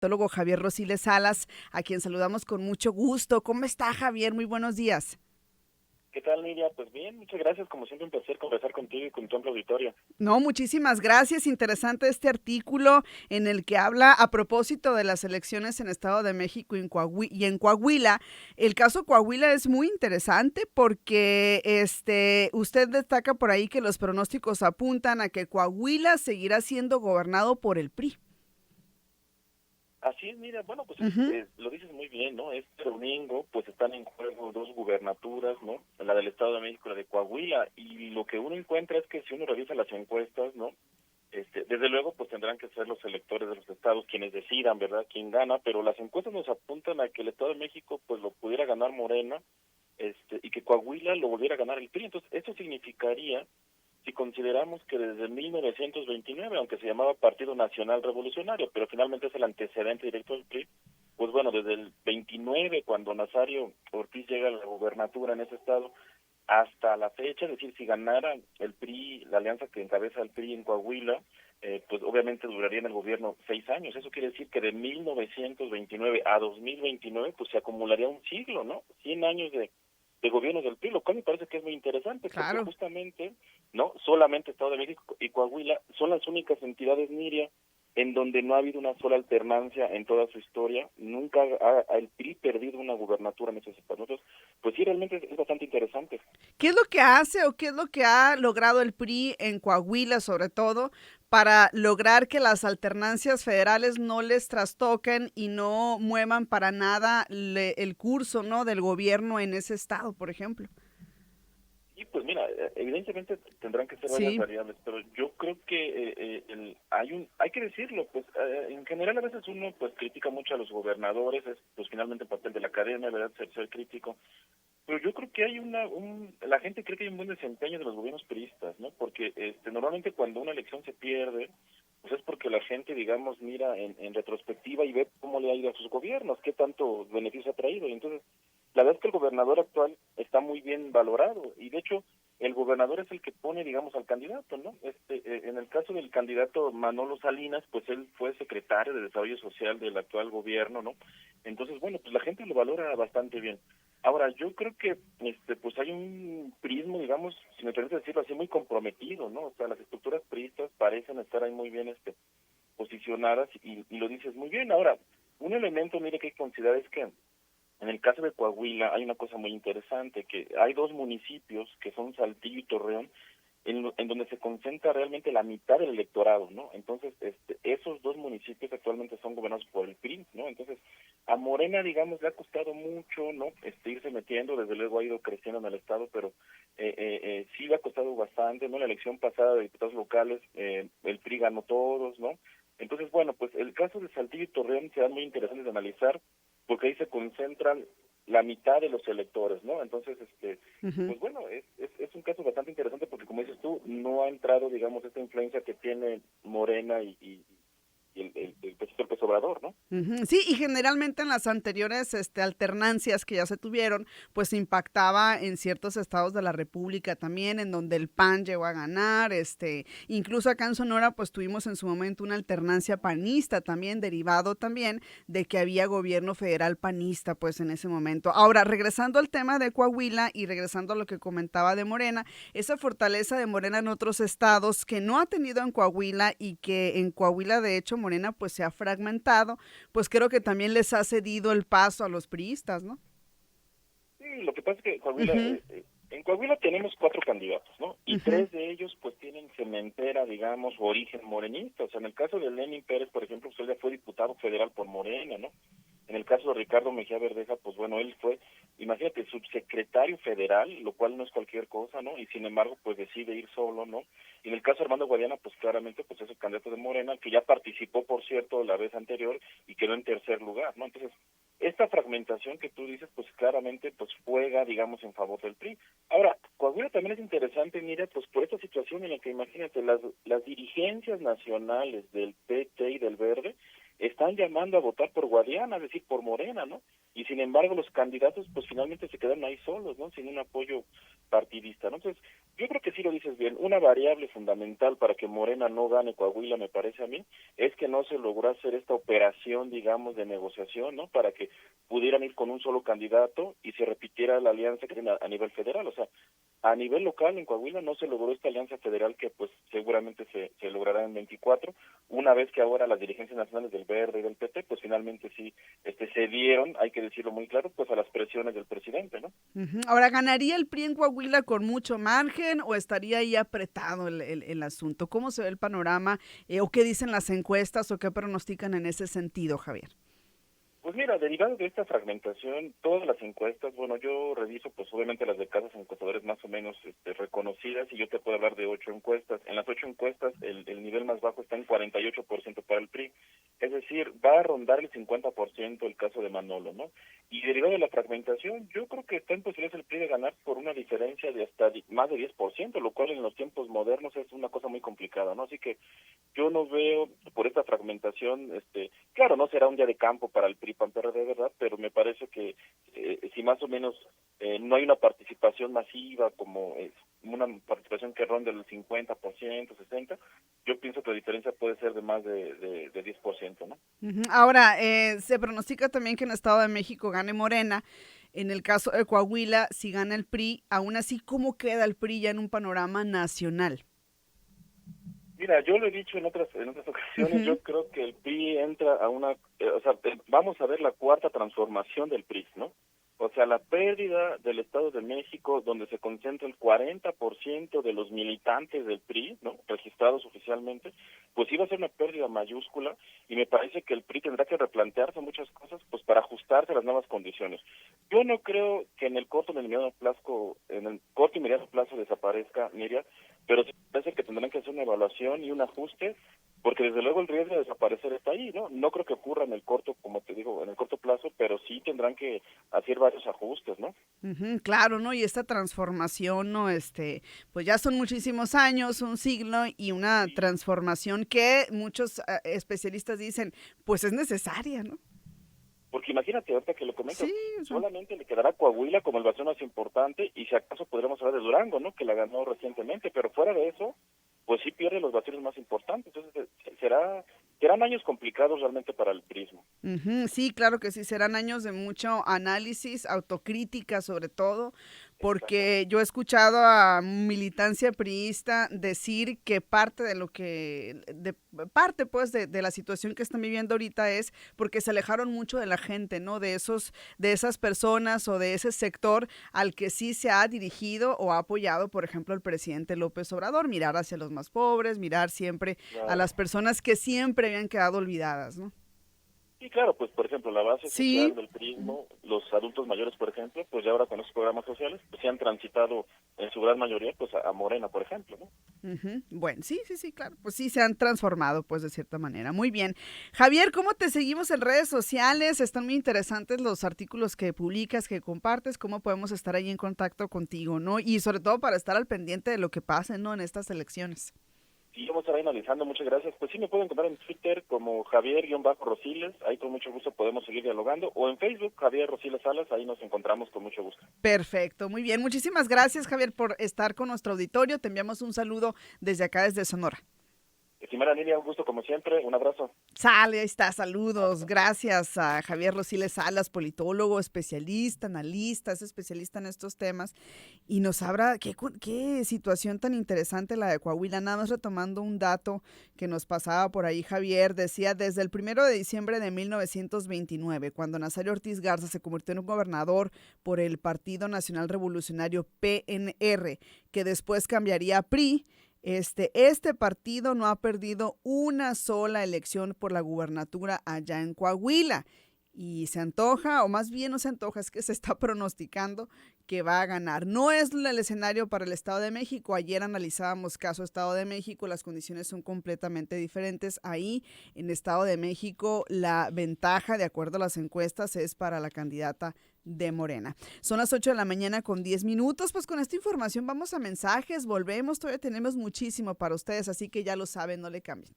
politólogo Javier Rosiles Salas, a quien saludamos con mucho gusto. ¿Cómo está, Javier? Muy buenos días. ¿Qué tal, Nidia? Pues bien, muchas gracias. Como siempre, un placer conversar contigo y con tu amplio auditorio. No, muchísimas gracias. Interesante este artículo en el que habla a propósito de las elecciones en Estado de México y en Coahuila. El caso Coahuila es muy interesante porque usted destaca por ahí que los pronósticos apuntan a que Coahuila seguirá siendo gobernado por el PRI. Así es, mira, bueno, pues Ujú. lo dices muy bien, ¿no? Este domingo, pues están en juego dos gubernaturas, ¿no? La del Estado de México y la de Coahuila. Y lo que uno encuentra es que si uno revisa las encuestas, ¿no? Desde luego, pues tendrán que ser los electores de los estados quienes decidan, ¿verdad?, quién gana, pero las encuestas nos apuntan a que el Estado de México, pues lo pudiera ganar Morena, y que Coahuila lo volviera a ganar el PRI. Entonces, esto significaría, si consideramos que desde 1929, aunque se llamaba Partido Nacional Revolucionario, pero finalmente es el antecedente directo del PRI, pues bueno, desde el 29, cuando Nazario Ortiz llega a la gubernatura en ese estado, hasta la fecha, es decir, si ganara el PRI, la alianza que encabeza el PRI en Coahuila, pues obviamente duraría en el gobierno 6 años. Eso quiere decir que de 1929 a 2029, pues se acumularía un siglo, ¿no? 100 años de gobierno del PRI, lo cual me parece que es muy interesante, porque Claro. justamente, ¿no? Solamente Estado de México y Coahuila son las únicas entidades, Miria, en donde no ha habido una sola alternancia en toda su historia. Nunca ha el PRI perdido una gubernatura en esos estados. Entonces, pues sí, realmente es bastante interesante. ¿Qué es lo que hace o qué es lo que ha logrado el PRI en Coahuila, sobre todo, para lograr que las alternancias federales no les trastoquen y no muevan para nada el curso, ¿no?, del gobierno en ese estado, por ejemplo? Y pues mira, evidentemente tendrán que ser varias Sí. variables, pero yo creo que hay que decirlo, pues en general a veces uno pues critica mucho a los gobernadores, es pues finalmente el papel de la academia, ¿verdad?, ser crítico. Pero yo creo que hay la gente cree que hay un buen desempeño de los gobiernos priistas, ¿no? Porque normalmente cuando una elección se pierde, pues es porque la gente, digamos, mira en retrospectiva y ve cómo le ha ido a sus gobiernos, qué tanto beneficio ha traído. Y entonces, la verdad es que el gobernador actual está muy bien valorado y de hecho el gobernador es el que pone, digamos, al candidato, ¿no? En el caso del candidato Manolo Salinas, pues él fue secretario de Desarrollo Social del actual gobierno, ¿no? Entonces, bueno, pues la gente lo valora bastante bien. Ahora, yo creo que pues hay un prismo, digamos, si me permite decirlo así, muy comprometido, ¿no? O sea, las estructuras priistas parecen estar ahí muy bien posicionadas y lo dices muy bien. Ahora, un elemento, mire, que hay que considerar es que en el caso de Coahuila hay una cosa muy interesante, que hay dos municipios que son Saltillo y Torreón, en donde se concentra realmente la mitad del electorado, ¿no? Entonces, esos dos municipios actualmente son gobernados por el PRI, ¿no? Entonces, a Morena, digamos, le ha costado mucho, ¿no? Irse metiendo, desde luego ha ido creciendo en el estado, pero sí le ha costado bastante, ¿no? La elección pasada de diputados locales, el PRI ganó todos, ¿no? Entonces, bueno, pues el caso de Saltillo y Torreón será muy interesante de analizar, porque ahí se concentran la mitad de los electores, ¿no? Entonces, Ujú. pues bueno, es un caso bastante interesante porque, como dices tú, no ha entrado, digamos, esta influencia que tiene Morena y el presidente López Obrador, ¿no? Ujú. Sí, y generalmente en las anteriores, alternancias que ya se tuvieron, pues impactaba en ciertos estados de la República también, en donde el PAN llegó a ganar, incluso acá en Sonora, pues tuvimos en su momento una alternancia panista también, derivado también de que había gobierno federal panista, pues en ese momento. Ahora, regresando al tema de Coahuila y regresando a lo que comentaba de Morena, esa fortaleza de Morena en otros estados que no ha tenido en Coahuila y que en Coahuila, de hecho, Morena pues se ha fragmentado, pues creo que también les ha cedido el paso a los priistas, ¿no? Sí, lo que pasa es que Coahuila, Ujú, en Coahuila tenemos 4 candidatos, ¿no? Y ujú. 3 de ellos pues tienen cementera, digamos, o origen morenista. O sea, en el caso de Lenin Pérez, por ejemplo, pues él ya fue diputado federal por Morena, ¿no? En el caso de Ricardo Mejía Verdeja, pues bueno, él fue, imagínate, subsecretario federal, lo cual no es cualquier cosa, ¿no? Y sin embargo, pues decide ir solo, ¿no? Y en el caso de Armando Guadiana, pues claramente, pues es el candidato de Morena, que ya participó, por cierto, la vez anterior y quedó en tercer lugar, ¿no? Entonces, esta fragmentación que tú dices, pues claramente, pues juega, digamos, en favor del PRI. Ahora, Coahuila también es interesante, mira, pues por esta situación en la que, imagínate, las dirigencias nacionales del PT y del Verde están llamando a votar por Guadiana, es decir, por Morena, ¿no? Y sin embargo los candidatos pues finalmente se quedan ahí solos, ¿no? Sin un apoyo partidista, ¿no? Entonces, yo creo que sí lo dices bien, una variable fundamental para que Morena no gane Coahuila, me parece a mí, es que no se logró hacer esta operación, digamos, de negociación, ¿no? Para que pudieran ir con un solo candidato y se repitiera la alianza que tienen a nivel federal, o sea, a nivel local en Coahuila no se logró esta alianza federal que pues seguramente se logrará en 24, una vez que ahora las dirigencias nacionales del Verde y del PT pues finalmente sí se dieron, hay que decirlo muy claro, pues a las presiones del presidente, ¿no? Ujú. Ahora, ¿ganaría el PRI en Coahuila con mucho margen o estaría ahí apretado el asunto? ¿Cómo se ve el panorama o qué dicen las encuestas o qué pronostican en ese sentido, Javier? Pues mira, derivado de esta fragmentación, todas las encuestas, bueno, yo reviso pues obviamente las de casas encuestadores más o menos reconocidas y yo te puedo hablar de 8 encuestas. En las 8 encuestas el nivel más bajo está en 48% para el PRI, es decir, va a rondar el 50% el caso de Manolo, ¿no? Y derivado de la fragmentación, yo creo que está en posibilidades el PRI de ganar por una diferencia de hasta más de 10%, lo cual en los tiempos modernos es una cosa muy complicada, ¿no? Así que yo no veo por esta fragmentación, claro, no será un día de campo para el PRI PAN PRD, ¿verdad? Pero me parece que si más o menos no hay una participación masiva como una participación que ronde el 50%, 60%, yo pienso que la diferencia puede ser de más de 10%, ¿no? Ujú. Ahora, se pronostica también que en el Estado de México gane Morena. En el caso de Coahuila, si gana el PRI, aún así, ¿cómo queda el PRI ya en un panorama nacional? Mira, yo lo he dicho en otras ocasiones, Ujú. yo creo que el PRI entra a una, o sea, vamos a ver la cuarta transformación del PRI, ¿no? O sea, la pérdida del Estado de México, donde se concentra el 40% de los militantes del PRI, ¿no? Registrados oficialmente, pues iba a ser una pérdida mayúscula y me parece que el PRI tendrá que replantearse muchas cosas, pues para ajustarse a las nuevas condiciones. Yo no creo que en el corto y mediano plazo desaparezca, Miriam, pero sí parece que tendrán que hacer una evaluación y un ajuste, porque desde luego el riesgo de desaparecer está ahí, ¿no? No creo que ocurra en el corto, como te digo, en el corto plazo, pero sí tendrán que hacer varios ajustes, ¿no? Ujú, claro, ¿no? Y esta transformación, ¿no? Pues ya son muchísimos años, un siglo, y una Sí, transformación que muchos especialistas dicen, pues es necesaria, ¿no? porque imagínate, ahorita que lo comentas, Sí, o sea, solamente le quedará Coahuila como el bastión más importante y si acaso podremos hablar de Durango, ¿no? Que la ganó recientemente, pero fuera de eso, pues sí pierde los bastiones más importantes. Entonces serán años complicados realmente para el prismo. ujú, sí, claro que sí, serán años de mucho análisis, autocrítica sobre todo, porque Exactamente. yo he escuchado a militancia priista decir que parte de lo que, de parte pues de la situación que están viviendo ahorita es porque se alejaron mucho de la gente, ¿no? De esas personas o de ese sector al que sí se ha dirigido o ha apoyado, por ejemplo, el presidente López Obrador, mirar hacia los más pobres, mirar siempre a Claro. las personas que siempre habían quedado olvidadas, ¿no? Y claro, pues por ejemplo, la base Sí. social del prismo, los adultos mayores, por ejemplo, pues ya ahora con los programas sociales, pues se han transitado en su gran mayoría pues a Morena, por ejemplo, ¿no? Ujú. Bueno, sí, sí, sí, claro. Pues sí, se han transformado, pues, de cierta manera. Muy bien. Javier, ¿cómo te seguimos en redes sociales? Están muy interesantes los artículos que publicas, que compartes. ¿Cómo podemos estar ahí en contacto contigo, no? Y sobre todo para estar al pendiente de lo que pase, ¿no? En estas elecciones. Sí, vamos a estar ahí analizando, muchas gracias. Pues sí, me pueden encontrar en Twitter como Javier-Rosiles, ahí con mucho gusto podemos seguir dialogando, o en Facebook, Javier Rosiles Salas, ahí nos encontramos con mucho gusto. Perfecto, muy bien. Muchísimas gracias, Javier, por estar con nuestro auditorio. Te enviamos un saludo desde acá, desde Sonora. Estimada Lilia, un gusto como siempre, un abrazo. Sale, ahí está, saludos. Gracias a Javier Rosiles Salas, politólogo, especialista, analista, es especialista en estos temas. Y nos habla, qué situación tan interesante la de Coahuila. Nada más retomando un dato que nos pasaba por ahí, Javier, decía desde el 1 de diciembre de 1929, cuando Nazario Ortiz Garza se convirtió en un gobernador por el Partido Nacional Revolucionario PNR, que después cambiaría a PRI. Este partido no ha perdido una sola elección por la gubernatura allá en Coahuila y se antoja, o más bien no se antoja, es que se está pronosticando que va a ganar. No es el escenario para el Estado de México. Ayer analizábamos caso Estado de México, las condiciones son completamente diferentes. Ahí en Estado de México la ventaja, de acuerdo a las encuestas, es para la candidata de Morena. Son las 8 de la mañana con 10 minutos. Pues con esta información vamos a mensajes, volvemos, todavía tenemos muchísimo para ustedes, así que ya lo saben, no le cambien.